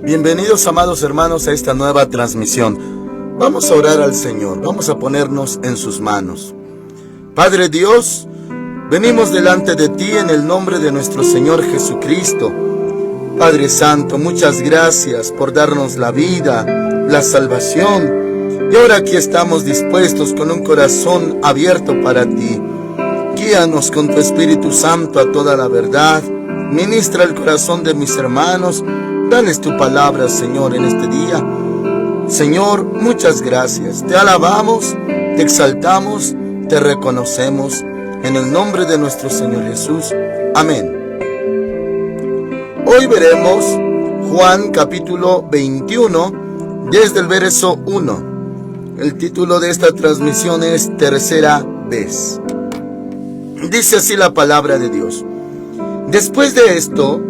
Bienvenidos, amados hermanos, a esta nueva transmisión. Vamos a orar al Señor, vamos a ponernos en sus manos. Padre Dios, venimos delante de ti en el nombre de nuestro Señor Jesucristo. Padre Santo, muchas gracias por darnos la vida, la salvación. Y ahora aquí estamos dispuestos con un corazón abierto para ti. Guíanos con tu Espíritu Santo a toda la verdad. Ministra el corazón de mis hermanos. Dales tu palabra, Señor, en este día. Señor, muchas gracias. Te alabamos, te exaltamos, te reconocemos. En el nombre de nuestro Señor Jesús. Amén. Hoy veremos Juan capítulo 21, desde el verso 1. El título de esta transmisión es Tercera vez. Dice así la palabra de Dios. Después de esto,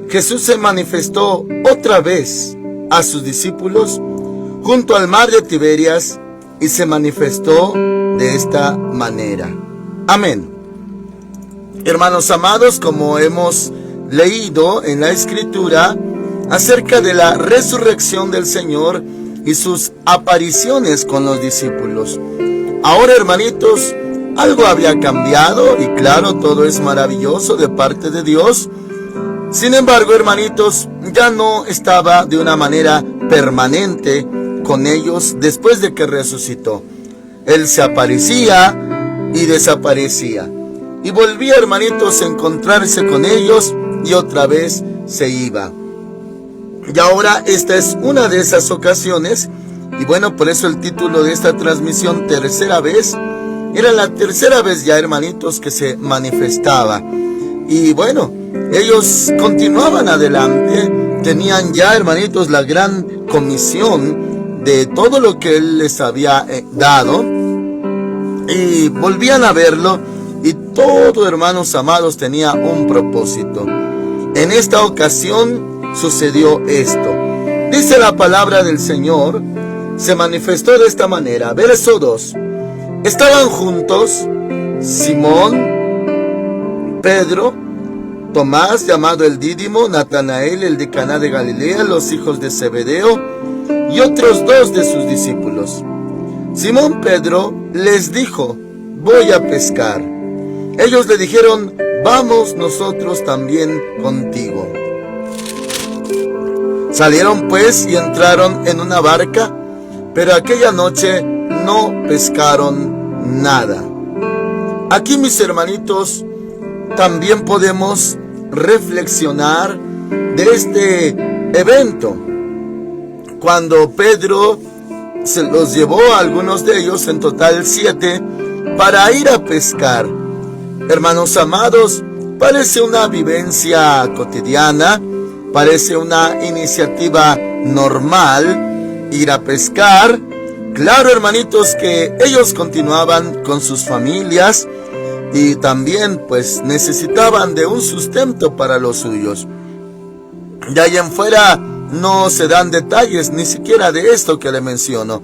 Jesús se manifestó otra vez a sus discípulos junto al mar de Tiberias y se manifestó de esta manera. Amén. Hermanos amados, como hemos leído en la Escritura acerca de la resurrección del Señor y sus apariciones con los discípulos. Ahora, hermanitos, algo había cambiado y claro, todo es maravilloso de parte de Dios. Sin embargo, hermanitos, ya no estaba de una manera permanente con ellos después de que resucitó. Él se aparecía y desaparecía. Y volvía, hermanitos, a encontrarse con ellos y otra vez se iba. Y ahora esta es una de esas ocasiones. Y bueno, por eso el título de esta transmisión, Tercera vez. Era la tercera vez ya, hermanitos, que se manifestaba. Y bueno, ellos continuaban adelante. Tenían ya, hermanitos, la gran comisión de todo lo que Él les había dado. Y volvían a verlo. Y todo, hermanos amados, tenía un propósito. En esta ocasión sucedió esto. Dice la palabra del Señor, se manifestó de esta manera. Verso 2. Estaban juntos Simón, Pedro, Tomás, llamado el Dídimo, Natanael, el de Caná de Galilea, los hijos de Zebedeo, y otros dos de sus discípulos. Simón Pedro les dijo, voy a pescar. Ellos le dijeron, vamos nosotros también contigo. Salieron pues y entraron en una barca, pero aquella noche no pescaron nada. Aquí, mis hermanitos, también podemos reflexionar de este evento. Cuando Pedro se los llevó a algunos de ellos, en total 7, para ir a pescar. Hermanos amados, parece una vivencia cotidiana, parece una iniciativa normal, ir a pescar. Claro, hermanitos, que ellos continuaban con sus familias y también pues necesitaban de un sustento para los suyos. De ahí en fuera no se dan detalles ni siquiera de esto que le menciono.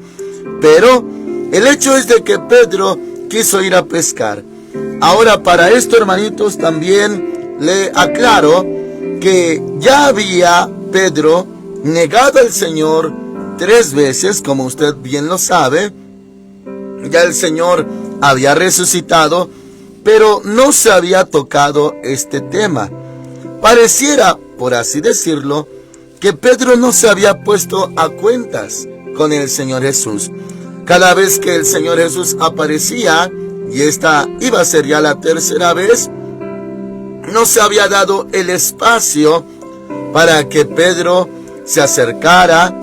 Pero el hecho es de que Pedro quiso ir a pescar. Ahora, para esto, hermanitos, también le aclaro que ya había Pedro negado al Señor 3 veces, como usted bien lo sabe. Ya el Señor había resucitado, pero no se había tocado este tema. Pareciera, por así decirlo, que Pedro no se había puesto a cuentas con el Señor Jesús. Cada vez que el Señor Jesús aparecía, y esta iba a ser ya la tercera vez, no se había dado el espacio para que Pedro se acercara.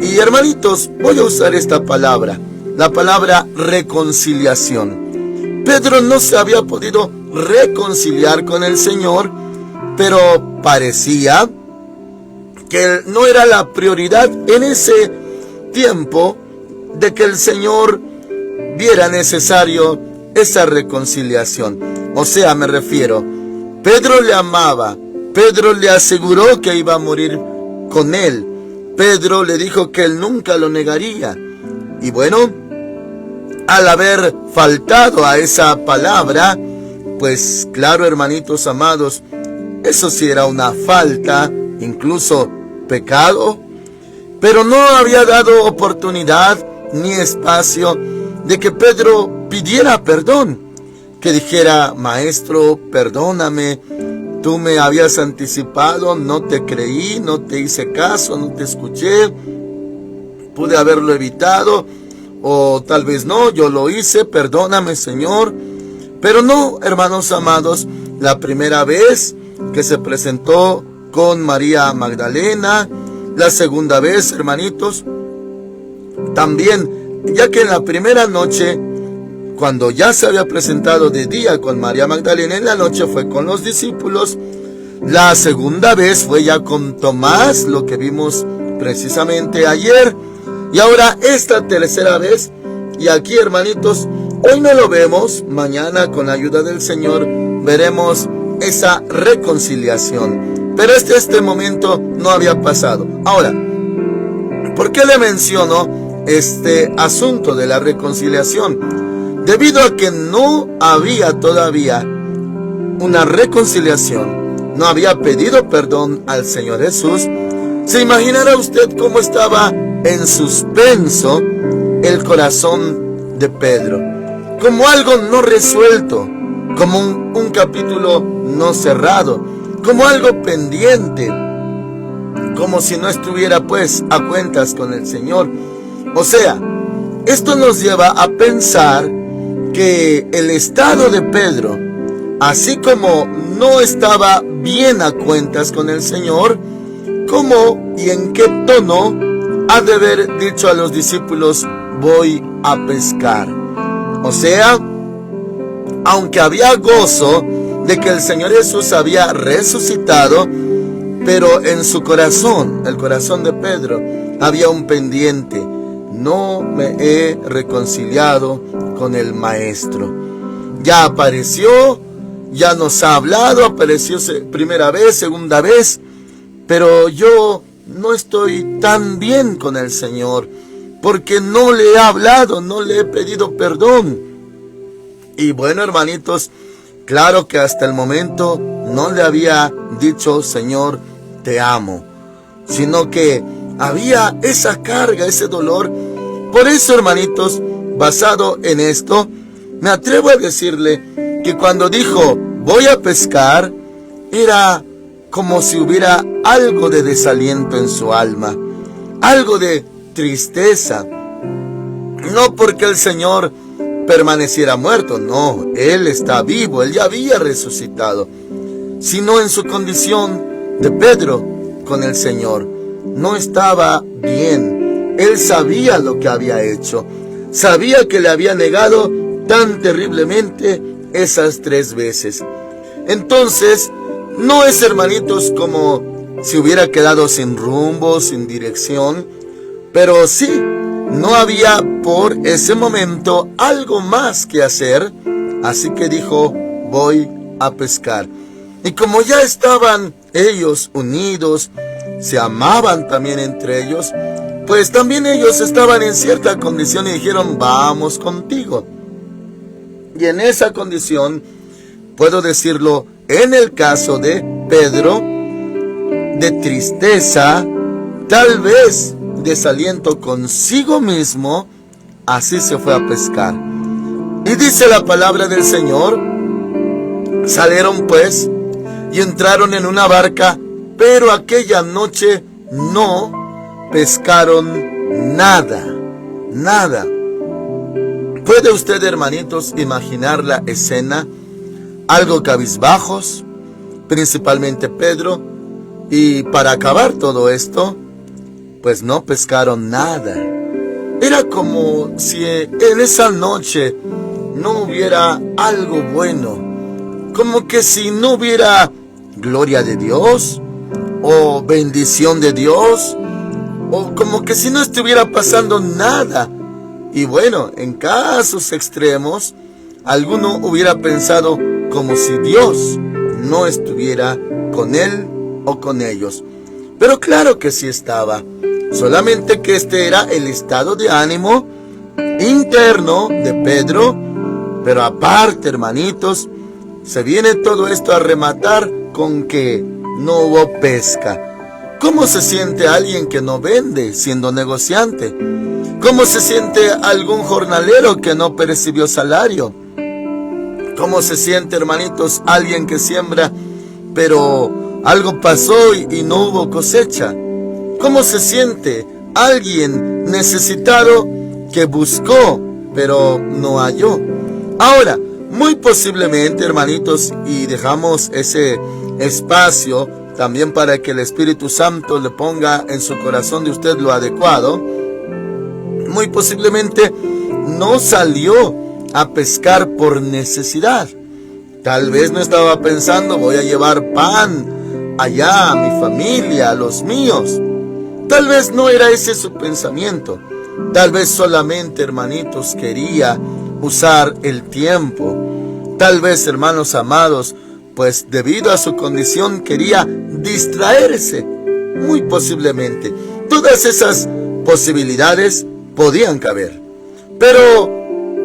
Y hermanitos, voy a usar esta palabra, la palabra reconciliación. Pedro no se había podido reconciliar con el Señor, pero parecía que no era la prioridad en ese tiempo de que el Señor viera necesario esa reconciliación. O sea, me refiero, Pedro le amaba, Pedro le aseguró que iba a morir con él, Pedro le dijo que él nunca lo negaría. Y bueno, al haber faltado a esa palabra, pues claro, hermanitos amados, eso sí era una falta, incluso pecado, pero no había dado oportunidad ni espacio de que Pedro pidiera perdón, que dijera: maestro, perdóname, tú me habías anticipado, no te creí, no te hice caso, no te escuché, pude haberlo evitado, o tal vez no, yo lo hice, perdóname, Señor. Pero no, hermanos amados, la primera vez que se presentó con María Magdalena, la segunda vez, hermanitos, también, ya que en la primera noche, cuando ya se había presentado de día con María Magdalena, en la noche fue con los discípulos. La segunda vez fue ya con Tomás, lo que vimos precisamente ayer. Y ahora esta tercera vez, y aquí, hermanitos, hoy no lo vemos, mañana con la ayuda del Señor veremos esa reconciliación. Pero este momento no había pasado. Ahora, ¿por qué le menciono este asunto de la reconciliación? Debido a que no había todavía una reconciliación, no había pedido perdón al Señor Jesús. ¿Se imaginará usted cómo estaba en suspenso el corazón de Pedro? Como algo no resuelto, como un capítulo no cerrado, como algo pendiente, como si no estuviera pues a cuentas con el Señor. O sea, esto nos lleva a pensar que el estado de Pedro, así como no estaba bien a cuentas con el Señor, ¿cómo y en qué tono ha de haber dicho a los discípulos: voy a pescar? O sea, aunque había gozo de que el Señor Jesús había resucitado, pero en su corazón, el corazón de Pedro, había un pendiente: no me he reconciliado con el Maestro. Ya apareció, ya nos ha hablado, apareció primera vez, segunda vez, pero yo no estoy tan bien con el Señor, porque no le he hablado, no le he pedido perdón. Y bueno, hermanitos, claro que hasta el momento no le había dicho: Señor, te amo, sino que había esa carga, ese dolor. Por eso, hermanitos, basado en esto, me atrevo a decirle que cuando dijo: voy a pescar, era como si hubiera algo de desaliento en su alma, algo de tristeza. No porque el Señor permaneciera muerto, no, Él está vivo, Él ya había resucitado, sino en su condición de Pedro con el Señor. No estaba bien. Él sabía lo que había hecho, sabía que le había negado tan terriblemente esas 3 veces. Entonces, no es, hermanitos, como si hubiera quedado sin rumbo, sin dirección, pero sí, no había por ese momento algo más que hacer, así que dijo: voy a pescar. Y como ya estaban ellos unidos, se amaban también entre ellos, pues también ellos estaban en cierta condición y dijeron: vamos contigo. Y en esa condición, puedo decirlo, en el caso de Pedro, de tristeza, tal vez desaliento consigo mismo, así se fue a pescar. Y dice la palabra del Señor: salieron pues y entraron en una barca, pero aquella noche no pescaron nada. ¿Puede usted, hermanitos, imaginar la escena? Algo cabizbajos, principalmente Pedro, y para acabar todo esto, pues no pescaron nada. Era como si en esa noche no hubiera algo bueno, como que si no hubiera gloria de Dios, o bendición de Dios, o como que si no estuviera pasando nada. Y bueno, en casos extremos, alguno hubiera pensado como si Dios no estuviera con él o con ellos. Pero claro que sí estaba, solamente que este era el estado de ánimo interno de Pedro. Pero aparte, hermanitos, se viene todo esto a rematar con que no hubo pesca. ¿Cómo se siente alguien que no vende siendo negociante? ¿Cómo se siente algún jornalero que no percibió salario? ¿Cómo se siente, hermanitos, alguien que siembra, pero algo pasó y no hubo cosecha? ¿Cómo se siente alguien necesitado que buscó, pero no halló? Ahora, muy posiblemente, hermanitos, y dejamos ese espacio también para que el Espíritu Santo le ponga en su corazón de usted lo adecuado, muy posiblemente no salió a pescar por necesidad. Tal vez no estaba pensando, voy a llevar pan allá a mi familia, a los míos. Tal vez no era ese su pensamiento. Tal vez solamente, hermanitos, quería usar el tiempo. Tal vez, hermanos amados, pues debido a su condición quería distraerse. Muy posiblemente. Todas esas posibilidades podían caber. Pero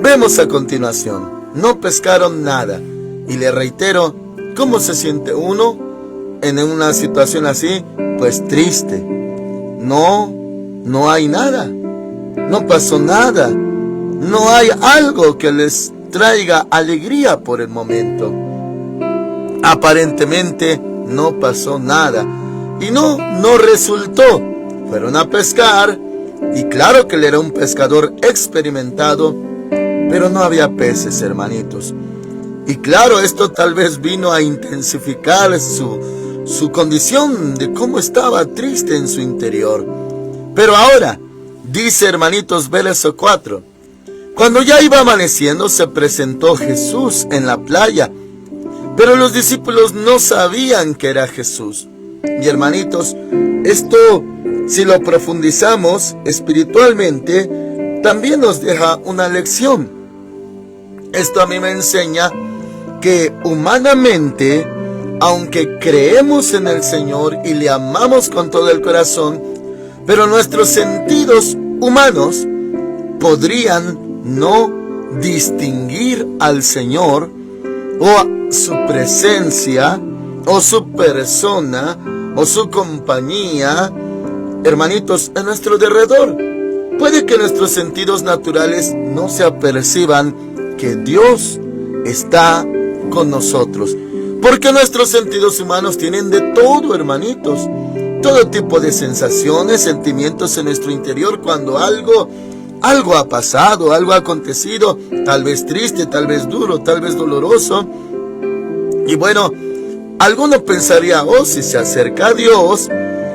vemos a continuación, no pescaron nada. Y le reitero, ¿cómo se siente uno en una situación así? Pues triste. No hay nada. No pasó nada. No hay algo que les traiga alegría por el momento. Aparentemente no pasó nada. Y no resultó. Fueron a pescar. Y claro que él era un pescador experimentado, pero no había peces, hermanitos. Y claro, esto tal vez vino a intensificar su condición de cómo estaba triste en su interior. Pero ahora, dice, hermanitos, verso 4. Cuando ya iba amaneciendo, se presentó Jesús en la playa, pero los discípulos no sabían que era Jesús. Y hermanitos, esto, si lo profundizamos espiritualmente, también nos deja una lección. Esto a mí me enseña que humanamente, aunque creemos en el Señor y le amamos con todo el corazón, pero nuestros sentidos humanos podrían no distinguir al Señor o su presencia o su persona o su compañía, hermanitos, en nuestro derredor. Puede que nuestros sentidos naturales no se aperciban que Dios está con nosotros, porque nuestros sentidos humanos tienen de todo, hermanitos, todo tipo de sensaciones, sentimientos en nuestro interior cuando algo ha pasado, algo ha acontecido, tal vez triste, tal vez duro, tal vez doloroso. Y bueno, alguno pensaría, si se acerca a Dios,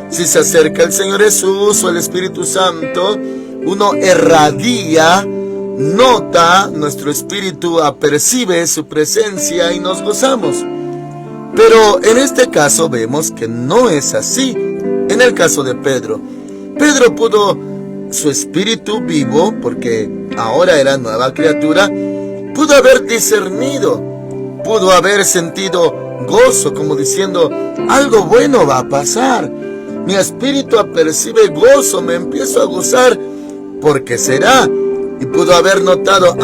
si se acerca el Señor Jesús o el Espíritu Santo, uno irradia, nota, nuestro espíritu apercibe su presencia y nos gozamos. Pero en este caso vemos que no es así. En el caso de Pedro pudo, su espíritu vivo, porque ahora era nueva criatura, pudo haber discernido, pudo haber sentido gozo, como diciendo, algo bueno va a pasar. Mi espíritu apercibe gozo, me empiezo a gozar, ¿por qué será? Y pudo haber notado,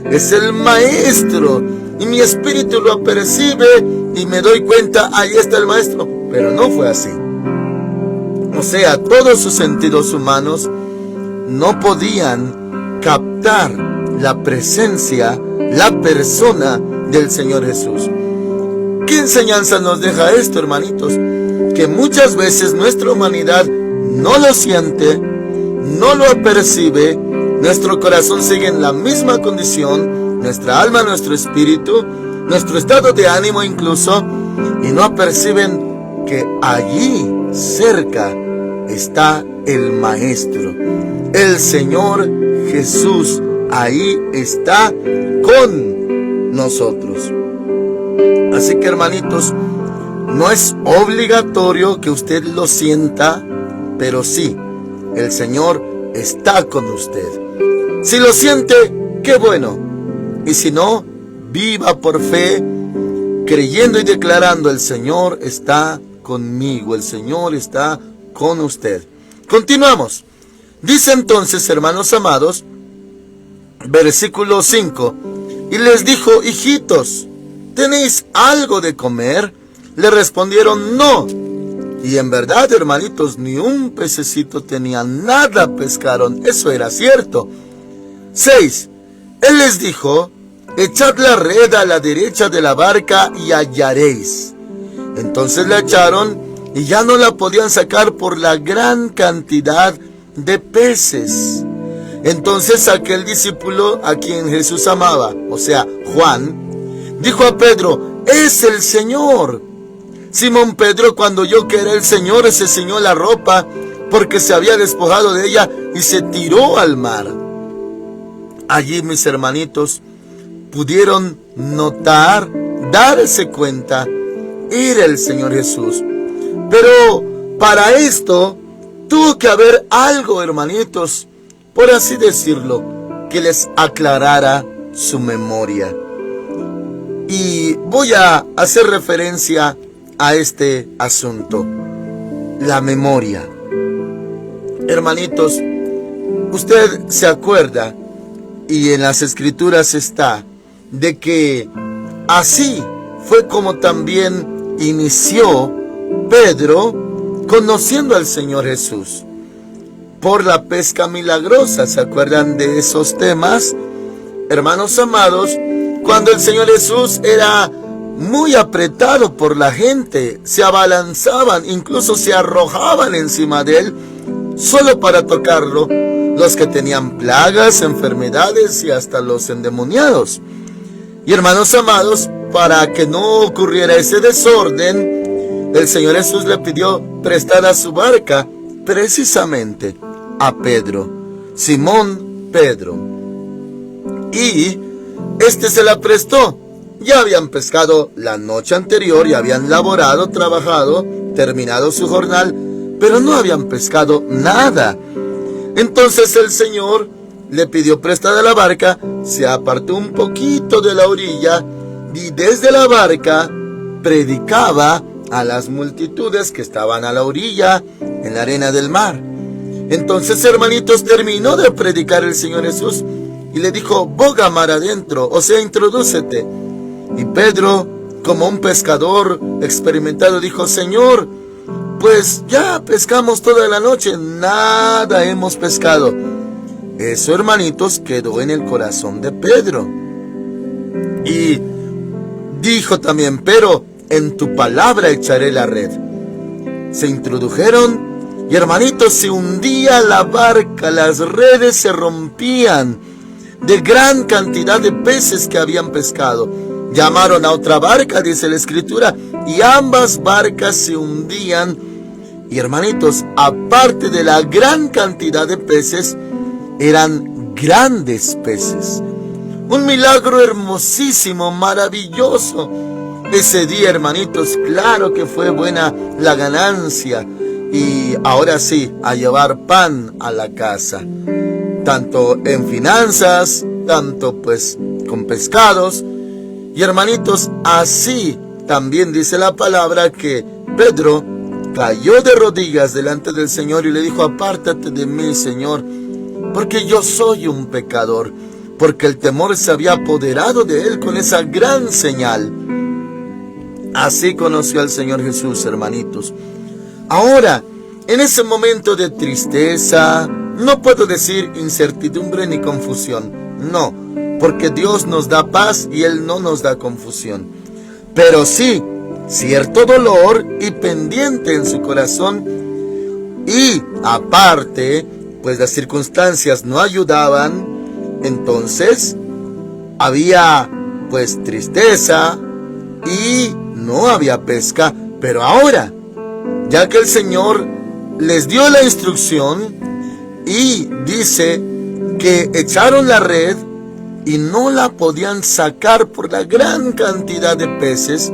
es el Maestro, y mi espíritu lo apercibe, y me doy cuenta, ahí está el Maestro. Pero no fue así. O sea, todos sus sentidos humanos no podían captar la presencia, la persona del Señor Jesús. ¿Qué enseñanza nos deja esto, hermanitos? Que muchas veces nuestra humanidad no lo siente, no lo apercibe, nuestro corazón sigue en la misma condición, nuestra alma, nuestro espíritu, nuestro estado de ánimo incluso, y no aperciben que allí cerca está el Maestro, el Señor Jesús. Ahí está con nosotros. Así que, hermanitos, no es obligatorio que usted lo sienta, pero sí, el Señor está con usted. Si lo siente, qué bueno. Y si no, viva por fe, creyendo y declarando, el Señor está conmigo, el Señor está con usted. Continuamos. Dice entonces, hermanos amados, versículo 5, y les dijo, hijitos, ¿tenéis algo de comer? Le respondieron, no. Y en verdad, hermanitos, ni un pececito tenían, nada pescaron, eso era cierto. 6. Él les dijo: echad la red a la derecha de la barca y hallaréis. Entonces la echaron y ya no la podían sacar por la gran cantidad de peces. Entonces aquel discípulo a quien Jesús amaba, o sea, Juan, dijo a Pedro: es el Señor. Simón Pedro, cuando oyó que era el Señor, se ciñó la ropa porque se había despojado de ella y se tiró al mar. Allí, mis hermanitos, pudieron notar, darse cuenta, era el Señor Jesús. Pero para esto tuvo que haber algo, hermanitos, por así decirlo, que les aclarara su memoria. Y voy a hacer referencia a este asunto, la memoria. Hermanitos, usted se acuerda, y en las escrituras está, de que así fue como también inició Pedro conociendo al Señor Jesús, por la pesca milagrosa. ¿Se acuerdan de esos temas? Hermanos amados, cuando el Señor Jesús era muy apretado por la gente, se abalanzaban, incluso se arrojaban encima de él, solo para tocarlo, los que tenían plagas, enfermedades y hasta los endemoniados. Y hermanos amados, para que no ocurriera ese desorden, el Señor Jesús le pidió prestada su barca precisamente a Pedro, Simón Pedro. Y este se la prestó. Ya habían pescado la noche anterior y habían laborado, trabajado, terminado su jornal, pero no habían pescado nada. Entonces el Señor le pidió prestada la barca, se apartó un poquito de la orilla y desde la barca predicaba a las multitudes que estaban a la orilla, en la arena del mar. Entonces, hermanitos, terminó de predicar el Señor Jesús y le dijo: boga mar adentro, o sea, introdúcete. Y Pedro, como un pescador experimentado, dijo: Señor, pues ya pescamos toda la noche, nada hemos pescado. Eso, hermanitos, quedó en el corazón de Pedro. Y dijo también: pero en tu palabra echaré la red. Se introdujeron y, hermanitos, se hundía la barca, las redes se rompían de gran cantidad de peces que habían pescado. Llamaron a otra barca, dice la escritura, y ambas barcas se hundían. Y, hermanitos, aparte de la gran cantidad de peces, eran grandes peces. Un milagro hermosísimo, maravilloso. Ese día, hermanitos, claro que fue buena la ganancia. Y ahora sí, a llevar pan a la casa. Tanto en finanzas, tanto pues con pescados. Y, hermanitos, así también dice la palabra que Pedro cayó de rodillas delante del Señor y le dijo: apártate de mí, Señor, porque yo soy un pecador. Porque el temor se había apoderado de él con esa gran señal. Así conoció al Señor Jesús, hermanitos. Ahora, en ese momento de tristeza, no puedo decir incertidumbre ni confusión, no, porque Dios nos da paz y Él no nos da confusión. Pero sí, cierto dolor y pendiente en su corazón. Y aparte, pues las circunstancias no ayudaban. Entonces, había pues tristeza y no había pesca. Pero ahora, ya que el Señor les dio la instrucción y dice que echaron la red y no la podían sacar por la gran cantidad de peces,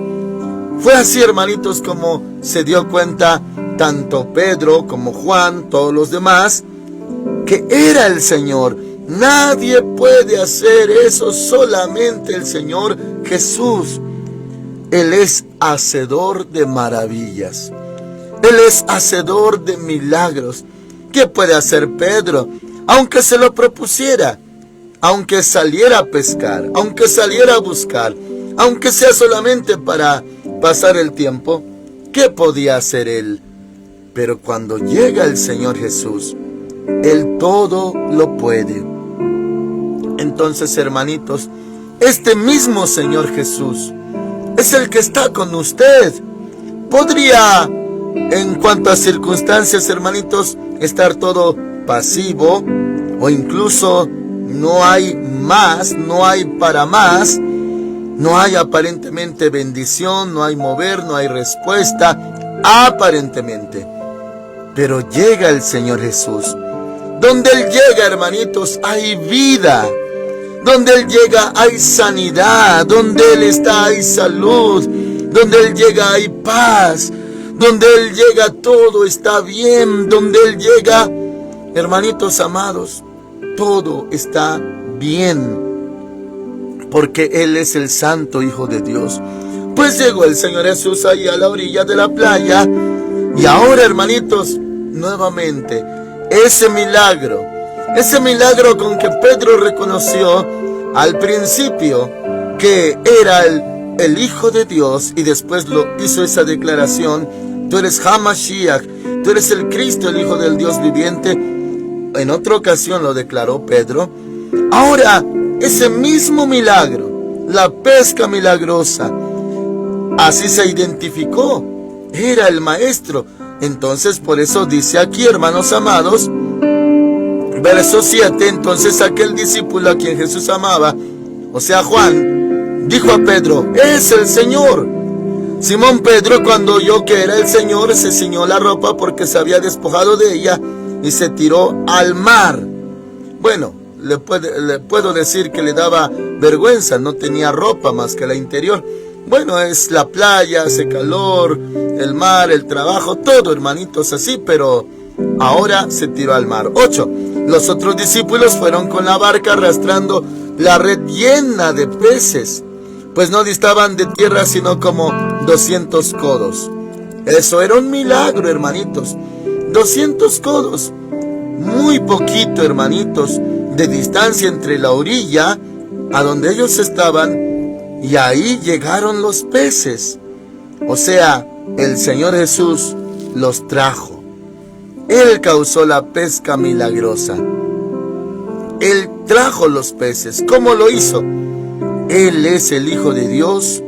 fue así, hermanitos, como se dio cuenta tanto Pedro como Juan, todos los demás, que era el Señor. Nadie puede hacer eso, solamente el Señor Jesús. Él es hacedor de maravillas. Él es hacedor de milagros. ¿Qué puede hacer Pedro? Aunque se lo propusiera, aunque saliera a pescar, aunque saliera a buscar, aunque sea solamente para pasar el tiempo, ¿qué podía hacer él? Pero cuando llega el Señor Jesús, Él todo lo puede. Entonces, hermanitos, este mismo Señor Jesús es el que está con usted. Podría, en cuanto a circunstancias, hermanitos, estar todo pasivo, o incluso no hay más, no hay para más, no hay aparentemente bendición, no hay mover, no hay respuesta, aparentemente. Pero llega el Señor Jesús. Donde Él llega, hermanitos, hay vida. Donde Él llega hay sanidad. Donde Él está hay salud. Donde Él llega hay paz. Donde Él llega todo está bien. Donde Él llega, hermanitos amados, todo está bien. Porque Él es el Santo Hijo de Dios. Pues llegó el Señor Jesús ahí a la orilla de la playa. Y ahora, hermanitos, nuevamente, ese milagro con que Pedro reconoció al principio que era el Hijo de Dios, y después lo hizo esa declaración: tú eres Hamashiach, tú eres el Cristo, el Hijo del Dios viviente. En otra ocasión lo declaró Pedro. Ahora, ese mismo milagro, la pesca milagrosa, así se identificó, era el Maestro. Entonces, por eso dice aquí, hermanos amados, verso 7, entonces aquel discípulo a quien Jesús amaba, o sea Juan, dijo a Pedro: es el Señor. Simón Pedro, cuando oyó que era el Señor, se ciñó la ropa porque se había despojado de ella y se tiró al mar. Bueno, le puedo decir que le daba vergüenza, no tenía ropa más que la interior. Bueno, es la playa, hace calor, el mar, el trabajo, todo, hermanitos, así, pero ahora se tiró al mar. 8. Los otros discípulos fueron con la barca arrastrando la red llena de peces, pues no distaban de tierra sino como 200 codos. Eso era un milagro, hermanitos. 200 codos. Muy poquito, hermanitos, de distancia entre la orilla a donde ellos estaban, y ahí llegaron los peces. O sea, el Señor Jesús los trajo. Él causó la pesca milagrosa. Él trajo los peces. ¿Cómo lo hizo? Él es el Hijo de Dios.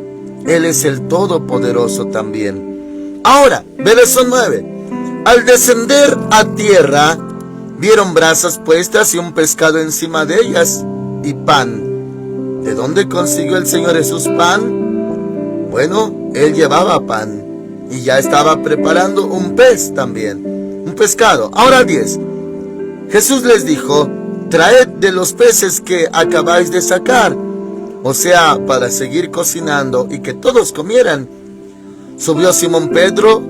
Él es el Todopoderoso también. Ahora, verso 9. Al descender a tierra, vieron brasas puestas y un pescado encima de ellas y pan. ¿De dónde consiguió el Señor Jesús pan? Bueno, Él llevaba pan y ya estaba preparando un pez también, un pescado. Ahora 10. Jesús les dijo: traed de los peces que acabáis de sacar. O sea, para seguir cocinando y que todos comieran. Subió Simón Pedro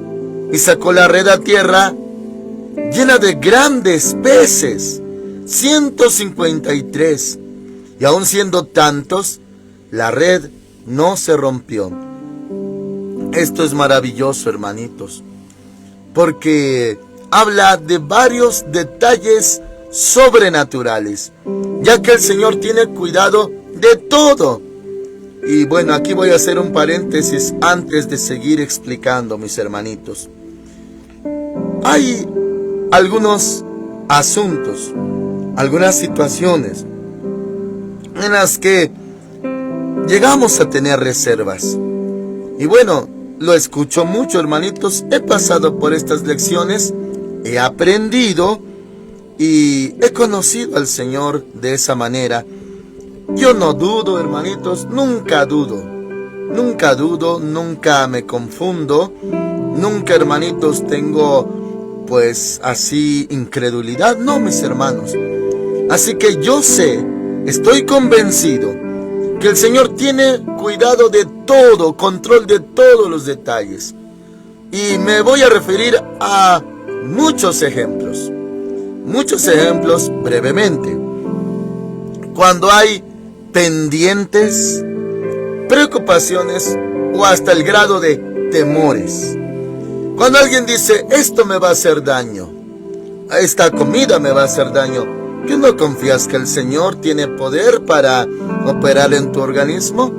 y sacó la red a tierra llena de grandes peces, 153. Y aun siendo tantos, la red no se rompió. Esto es maravilloso, hermanitos, porque habla de varios detalles sobrenaturales, ya que el Señor tiene cuidado de todo. Y bueno, aquí voy a hacer un paréntesis antes de seguir explicando, mis hermanitos. Hay algunos asuntos, algunas situaciones en las que llegamos a tener reservas. Y bueno, lo escucho mucho, hermanitos. He pasado por estas lecciones, he aprendido y he conocido al Señor de esa manera. Yo no dudo, hermanitos, nunca dudo. Nunca dudo, nunca me confundo. Nunca, hermanitos, tengo pues así incredulidad. No, mis hermanos. Así que yo sé, estoy convencido que el Señor tiene cuidado de todo, control de todos los detalles. Y me voy a referir a muchos ejemplos brevemente. Cuando hay pendientes, preocupaciones o hasta el grado de temores. Cuando alguien dice: esto me va a hacer daño, esta comida me va a hacer daño, ¿qué no confías que el Señor tiene poder para operar en tu organismo?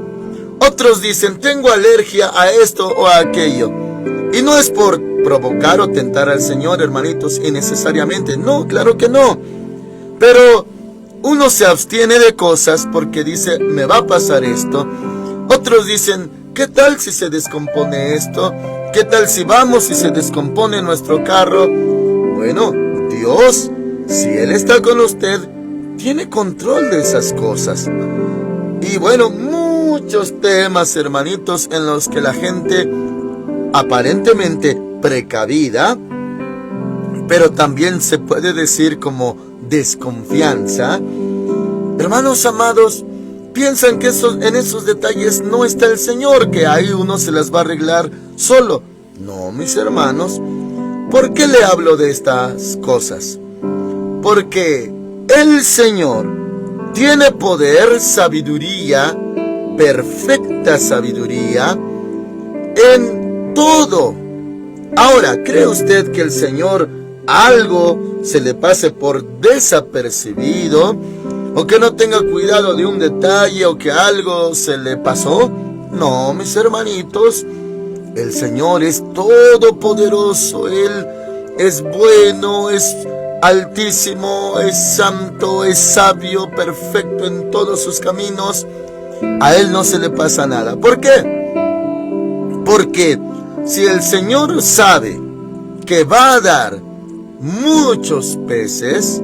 Otros dicen: tengo alergia a esto o a aquello. Y no es por provocar o tentar al Señor, hermanitos, innecesariamente. No, claro que no. Pero uno se abstiene de cosas porque dice, me va a pasar esto. Otros dicen, ¿qué tal si se descompone esto? ¿Qué tal si vamos y se descompone nuestro carro? Bueno, Dios, si Él está con usted, tiene control de esas cosas. Y bueno, muchos temas, hermanitos, en los que la gente aparentemente precavida, pero también se puede decir como desconfianza. Hermanos amados, piensan que en esos detalles no está el Señor, que ahí uno se las va a arreglar solo. No, mis hermanos. ¿Por qué le hablo de estas cosas? Porque el Señor tiene poder, sabiduría, perfecta sabiduría en todo. Ahora, ¿cree usted que el Señor algo se le pase por desapercibido? ¿O que no tenga cuidado de un detalle o que algo se le pasó? No, mis hermanitos, el Señor es todopoderoso, Él es bueno, es altísimo, es santo, es sabio, perfecto en todos sus caminos. A Él no se le pasa nada. ¿Por qué? Porque si el Señor sabe que va a dar muchos peces,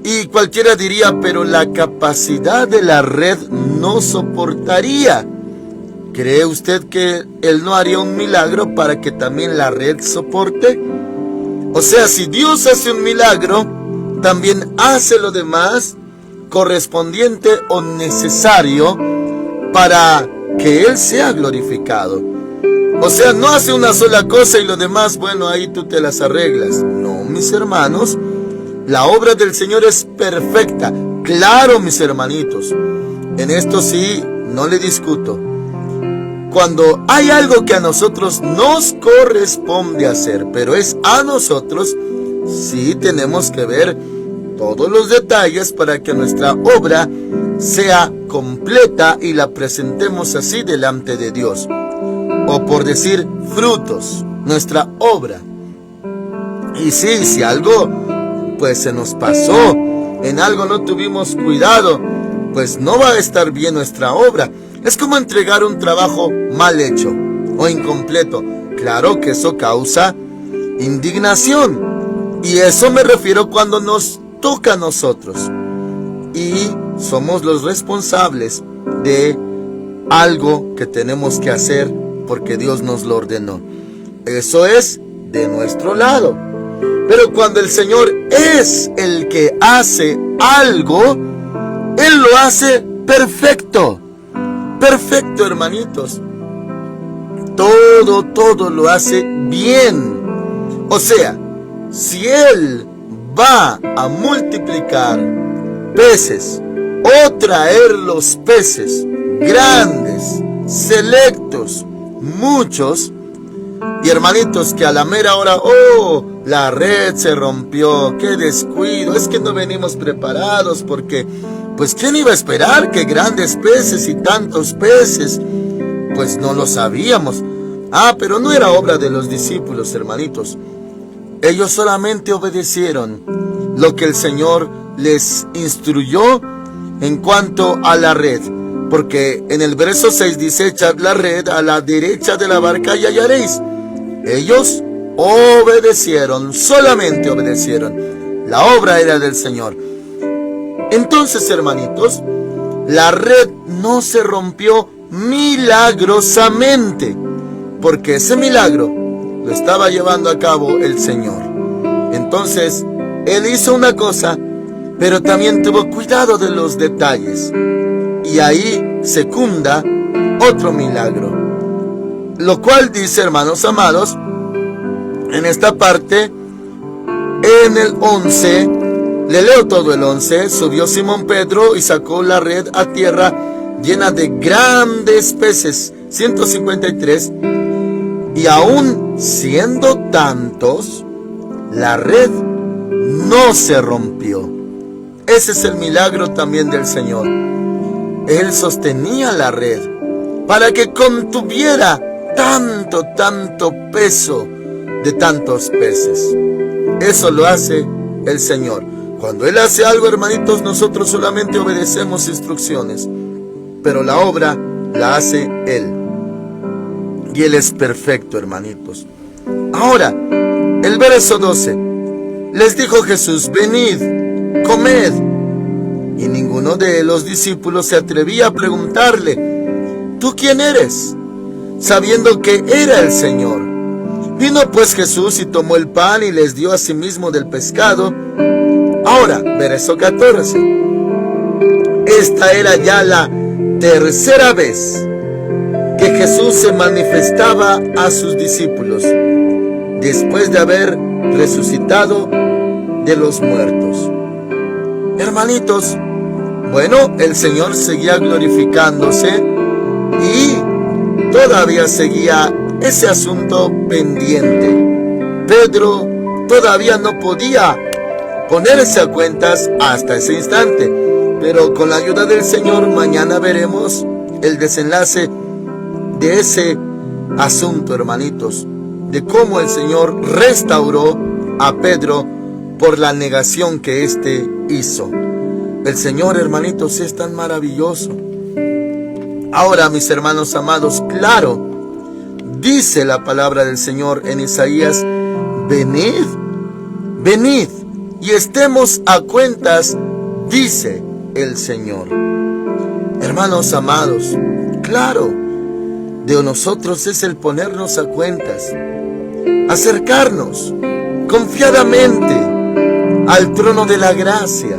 y cualquiera diría, pero la capacidad de la red no soportaría. ¿Cree usted que Él no haría un milagro para que también la red soporte? O sea, si Dios hace un milagro, también hace lo demás correspondiente o necesario para que Él sea glorificado. O sea, no hace una sola cosa y lo demás, bueno, ahí tú te las arreglas. No, mis hermanos, la obra del Señor es perfecta. Claro, mis hermanitos, en esto sí, no le discuto. Cuando hay algo que a nosotros nos corresponde hacer, pero es a nosotros, sí tenemos que ver todos los detalles para que nuestra obra sea completa y la presentemos así delante de Dios. O por decir, frutos, nuestra obra. Y sí, si algo pues se nos pasó, en algo no tuvimos cuidado, pues no va a estar bien nuestra obra. Es como entregar un trabajo mal hecho o incompleto. Claro que eso causa indignación. Y eso me refiero cuando nos toca a nosotros. Y somos los responsables de algo que tenemos que hacer porque Dios nos lo ordenó. Eso es de nuestro lado. Pero cuando el Señor es el que hace algo, Él lo hace perfecto. Perfecto, hermanitos. Todo lo hace bien. O sea, si Él va a multiplicar peces o traer los peces grandes, selectos, muchos, y hermanitos que a la mera hora, la red se rompió, qué descuido, es que no venimos preparados porque, pues ¿quién iba a esperar que grandes peces y tantos peces? Pues no lo sabíamos. Pero no era obra de los discípulos, hermanitos. Ellos solamente obedecieron lo que el Señor les instruyó en cuanto a la red. Porque en el verso 6 dice, echad la red a la derecha de la barca y hallaréis. Ellos obedecieron, solamente obedecieron. La obra era del Señor. Entonces, hermanitos, la red no se rompió milagrosamente, porque ese milagro lo estaba llevando a cabo el Señor. Entonces, Él hizo una cosa, pero también tuvo cuidado de los detalles. Y ahí secunda otro milagro. Lo cual dice, hermanos amados, en esta parte, en el 11, le leo todo el 11, subió Simón Pedro y sacó la red a tierra llena de grandes peces, 153, y aún siendo tantos, la red no se rompió. Ese es el milagro también del Señor. Él sostenía la red para que contuviera tanto peso de tantos peces. Eso lo hace el Señor. Cuando Él hace algo, hermanitos, nosotros solamente obedecemos instrucciones, pero la obra la hace Él. Y Él es perfecto, hermanitos. Ahora, el verso 12. Les dijo Jesús: venid, comed. Y ninguno de los discípulos se atrevía a preguntarle: ¿tú quién eres?, sabiendo que era el Señor. Vino pues Jesús y tomó el pan y les dio asimismo del pescado. Ahora, verso 14. Esta era ya la tercera vez que Jesús se manifestaba a sus discípulos, después de haber resucitado de los muertos. Hermanitos, bueno, el Señor seguía glorificándose y todavía seguía ese asunto pendiente. Pedro todavía no podía ponerse a cuentas hasta ese instante, pero con la ayuda del Señor mañana veremos el desenlace de ese asunto, hermanitos, de cómo el Señor restauró a Pedro por la negación que éste hizo. El Señor, hermanitos, es tan maravilloso. Ahora, mis hermanos amados, claro, dice la palabra del Señor en Isaías: venid, venid y estemos a cuentas, dice el Señor. Hermanos amados, claro, de nosotros es el ponernos a cuentas, acercarnos confiadamente al trono de la gracia,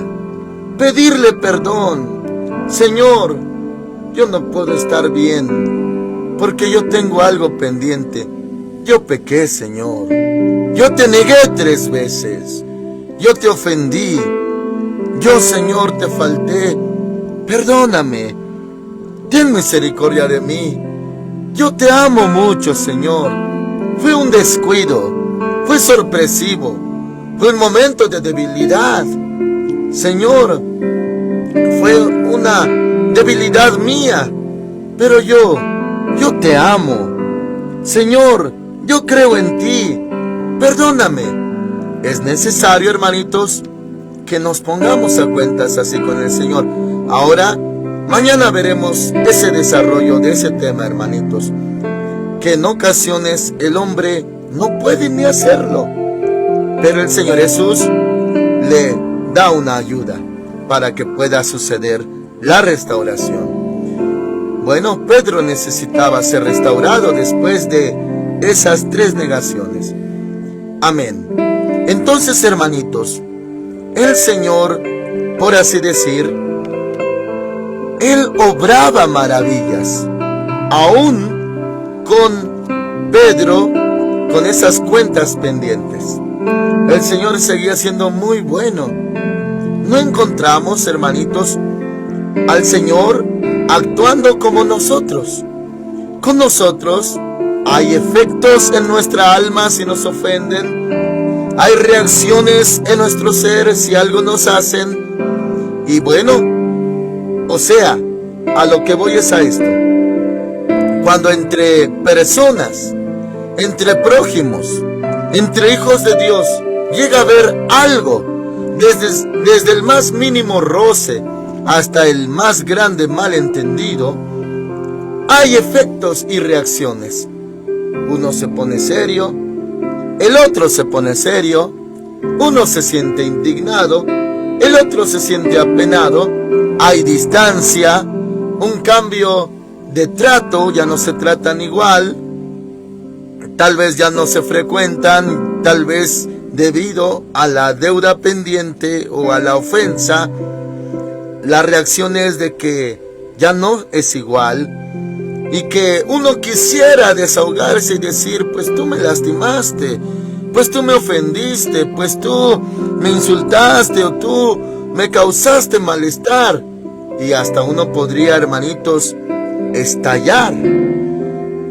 pedirle perdón. Señor, yo no puedo estar bien porque yo tengo algo pendiente. Yo pequé, Señor. Yo te negué 3 veces. Yo te ofendí. Yo, Señor, te falté. Perdóname. Ten misericordia de mí. Yo te amo mucho, Señor. Fue un descuido. Fue sorpresivo. Fue un momento de debilidad. Señor, fue una debilidad mía. Pero yo te amo. Señor, yo creo en ti. Perdóname. Es necesario, hermanitos, que nos pongamos a cuentas así con el Señor. Ahora, mañana veremos ese desarrollo de ese tema, hermanitos, que en ocasiones el hombre no puede ni hacerlo, pero el Señor Jesús le da una ayuda para que pueda suceder la restauración. Bueno, Pedro necesitaba ser restaurado después de esas 3 negaciones. Amén. Entonces, hermanitos, el Señor, por así decir, Él obraba maravillas, aún con Pedro, con esas cuentas pendientes. El Señor seguía siendo muy bueno. No encontramos, hermanitos, al Señor actuando como nosotros. Con nosotros hay efectos en nuestra alma si nos ofenden. Hay reacciones en nuestro ser si algo nos hacen. Y bueno, o sea, a lo que voy es a esto. Cuando entre personas, entre prójimos, entre hijos de Dios, llega a haber algo, desde el más mínimo roce hasta el más grande malentendido, hay efectos y reacciones. Uno se pone serio, el otro se pone serio, uno se siente indignado, el otro se siente apenado, hay distancia, un cambio de trato, ya no se tratan igual, tal vez ya no se frecuentan, tal vez debido a la deuda pendiente o a la ofensa. La reacción es de que ya no es igual y que uno quisiera desahogarse y decir: pues tú me lastimaste, pues tú me ofendiste, pues tú me insultaste o tú me causaste malestar. Y hasta uno podría, hermanitos, estallar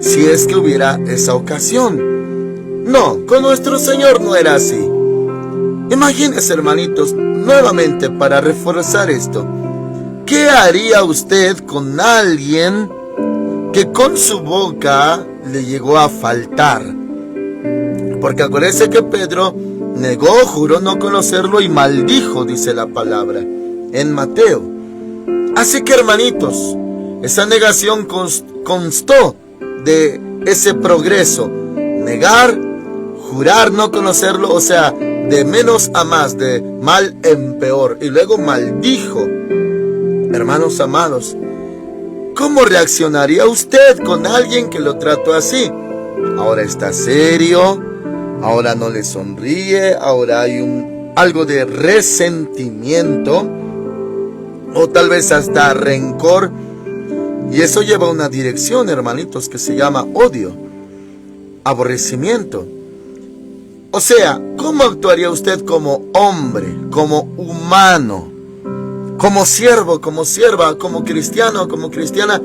si es que hubiera esa ocasión. No, con nuestro Señor no era así. Imagínense, hermanitos, nuevamente para reforzar esto, ¿qué haría usted con alguien que con su boca le llegó a faltar. Porque acuérdense que Pedro negó, juró no conocerlo y maldijo, dice la palabra en Mateo. Así que, hermanitos, esa negación constó de ese progreso. Negar, jurar no conocerlo, o sea, de menos a más, de mal en peor. Y luego maldijo. Hermanos amados, ¿cómo reaccionaría usted con alguien que lo trató así? Ahora está serio, ahora no le sonríe, ahora hay algo de resentimiento, o tal vez hasta rencor. Y eso lleva a una dirección, hermanitos, que se llama odio, aborrecimiento. O sea, ¿cómo actuaría usted como hombre, como humano, como siervo, como sierva, como cristiano, como cristiana,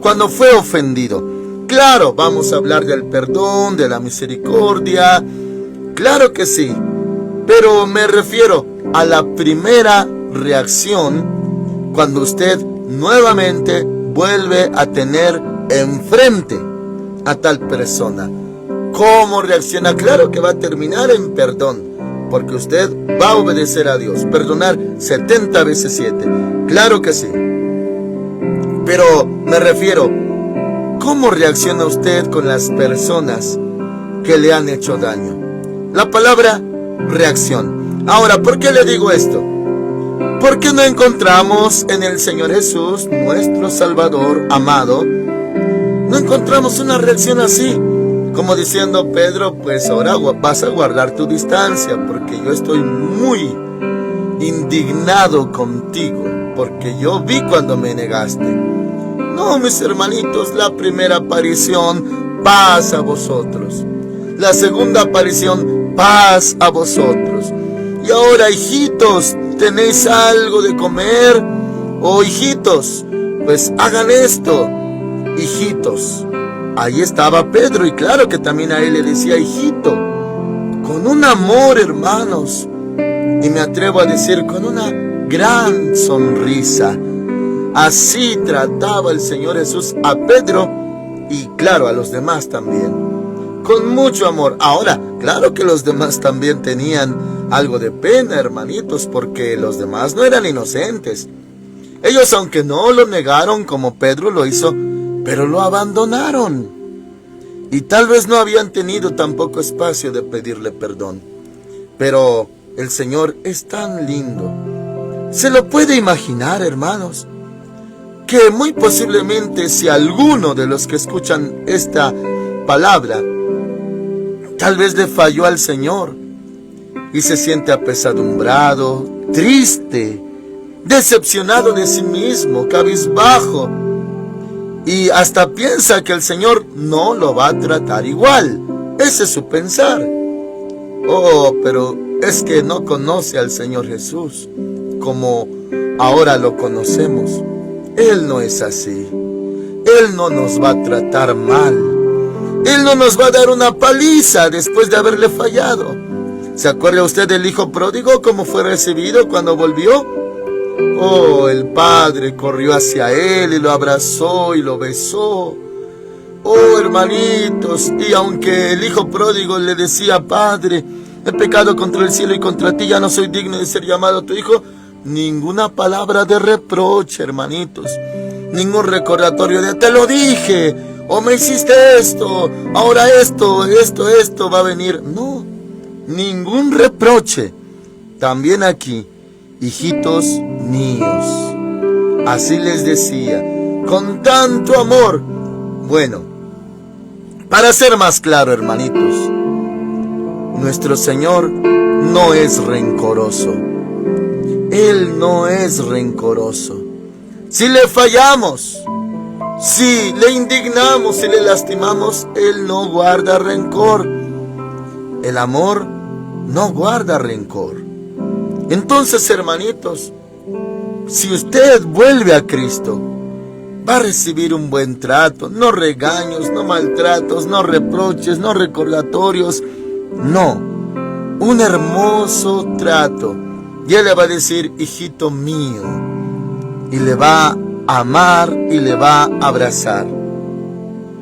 cuando fue ofendido? Claro, vamos a hablar del perdón, de la misericordia, claro que sí, pero me refiero a la primera reacción cuando usted nuevamente vuelve a tener enfrente a tal persona. ¿Cómo reacciona? Claro que va a terminar en perdón, porque usted va a obedecer a Dios, perdonar 70 veces 7, claro que sí. Pero me refiero, ¿cómo reacciona usted con las personas que le han hecho daño? La palabra reacción. Ahora, ¿por qué le digo esto? Porque no encontramos en el Señor Jesús, nuestro Salvador amado, no encontramos una reacción así, como diciendo: Pedro, pues ahora vas a guardar tu distancia, porque yo estoy muy indignado contigo, porque yo vi cuando me negaste. No, mis hermanitos, la primera aparición, paz a vosotros. La segunda aparición, paz a vosotros. Y ahora, hijitos, ¿tenéis algo de comer? O hijitos, pues hagan esto. Hijitos. Ahí estaba Pedro, y claro que también a él le decía hijito, con un amor, hermanos, y me atrevo a decir con una gran sonrisa. Así trataba el Señor Jesús a Pedro, y claro, a los demás también, con mucho amor. Ahora, claro que los demás también tenían algo de pena, hermanitos, porque los demás no eran inocentes. Ellos, aunque no lo negaron como Pedro lo hizo, pero lo abandonaron, y tal vez no habían tenido tampoco espacio de pedirle perdón. Pero el Señor es tan lindo. ¿Se lo puede imaginar, hermanos? Que muy posiblemente, si alguno de los que escuchan esta palabra tal vez le falló al Señor y se siente apesadumbrado, triste, decepcionado de sí mismo, cabizbajo, y hasta piensa que el Señor no lo va a tratar igual. Ese es su pensar. Oh, pero es que no conoce al Señor Jesús como ahora lo conocemos. Él no es así. Él no nos va a tratar mal. Él no nos va a dar una paliza después de haberle fallado. ¿Se acuerda usted del hijo pródigo, cómo fue recibido cuando volvió? Oh, el padre corrió hacia él y lo abrazó y lo besó. Oh, hermanitos, y aunque el hijo pródigo le decía: Padre, he pecado contra el cielo y contra ti, ya no soy digno de ser llamado tu hijo, ninguna palabra de reproche, hermanitos, ningún recordatorio de te lo dije, o me hiciste esto, ahora esto va a venir. No, ningún reproche. También aquí: hijitos míos. Así les decía, con tanto amor. Bueno, para ser más claro, hermanitos, nuestro Señor no es rencoroso. Él no es rencoroso. Si le fallamos, si le indignamos, si le lastimamos, Él no guarda rencor. El amor no guarda rencor. Entonces, hermanitos, si usted vuelve a Cristo, va a recibir un buen trato, no regaños, no maltratos, no reproches, no recordatorios, no, un hermoso trato. Y Él le va a decir: hijito mío, y le va a amar y le va a abrazar.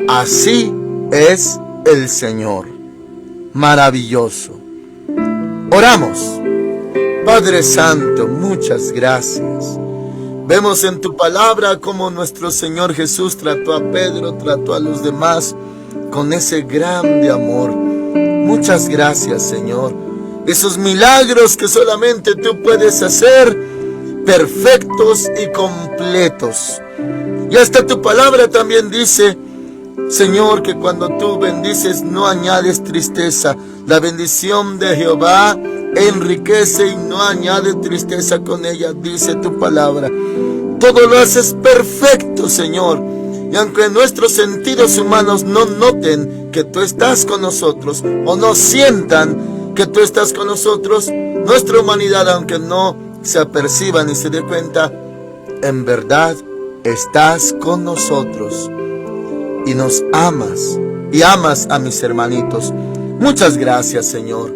Así es el Señor. Maravilloso. Oramos. Padre Santo, muchas gracias. Vemos en tu palabra cómo nuestro Señor Jesús trató a Pedro, trató a los demás con ese grande amor. Muchas gracias, Señor. Esos milagros que solamente tú puedes hacer, perfectos y completos. Y hasta tu palabra también dice, Señor, que cuando tú bendices no añades tristeza. La bendición de Jehová enriquece y no añade tristeza con ella, dice tu palabra. Todo lo haces perfecto, Señor. Y aunque nuestros sentidos humanos no noten que tú estás con nosotros, o no sientan que tú estás con nosotros, nuestra humanidad, aunque no se aperciba ni se dé cuenta, en verdad estás con nosotros. Y nos amas, y amas a mis hermanitos. Muchas gracias, Señor.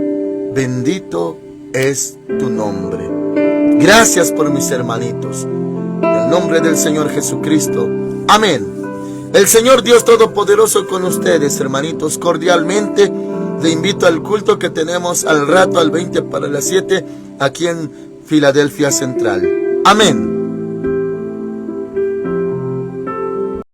Bendito es tu nombre. Gracias por mis hermanitos. En el nombre del Señor Jesucristo. Amén. El Señor Dios Todopoderoso con ustedes, hermanitos. Cordialmente le invito al culto que tenemos al rato, al 20 para las 7, aquí en Filadelfia Central. Amén.